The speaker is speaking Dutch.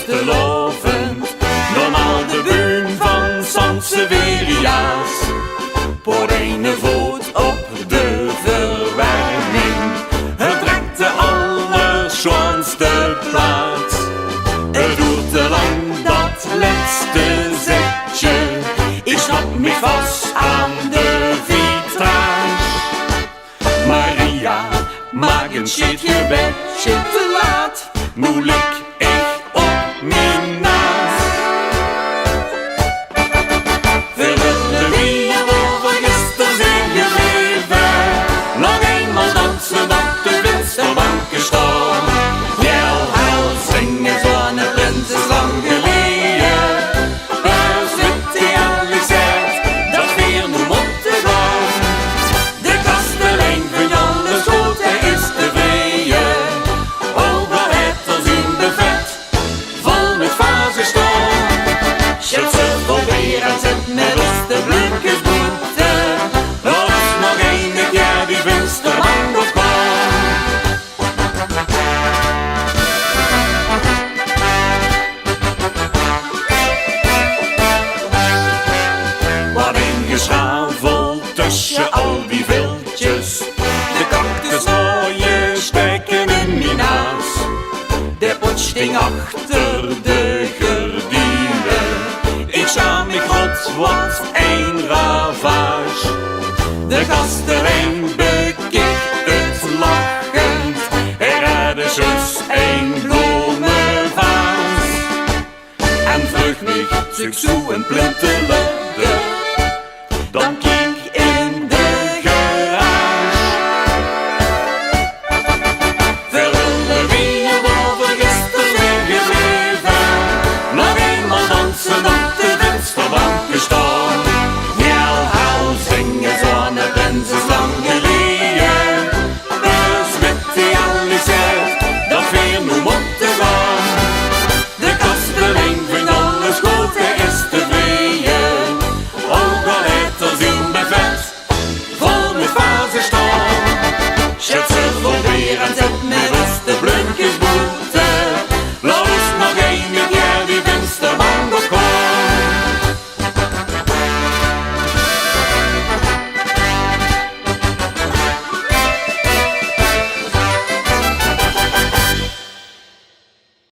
rustelovend, normaal de buun van Sanseveria's. Voor ene voet op de verwarming, het trekt de allerschoonste plaats. Het duurt te lang, dat laatste zetje, ik snap me vast aan de vitrage. Maria, maak een shitje bedje te laat, moeilijk echt op mijn naast. Verwilde wie over gisteren zijn gebleven, nog eenmaal dansen op de vensterbanken staan. Jouw huil zingen zo'n prins is lang geleden, waar zit die al gezegd, dat weer nu moeten gaan. De kastelein van Jan de Schoten is tevreden, overheid als in de vet, vol met fasen staan. Schilse probeer en zet met rust de blinkers boeten, als nog enig jaar die vensterbank op kwam. Wat ingeschaveld tussen al die viltjes, de cactusnooien steken in mijn naas. De pot sting achter de gordijnen, ik schaam me god, wat een ravage. De kastelein bekikt het lachend, er hadden zus een bloemenvaas. En vlug mich, zoek zo een plintelen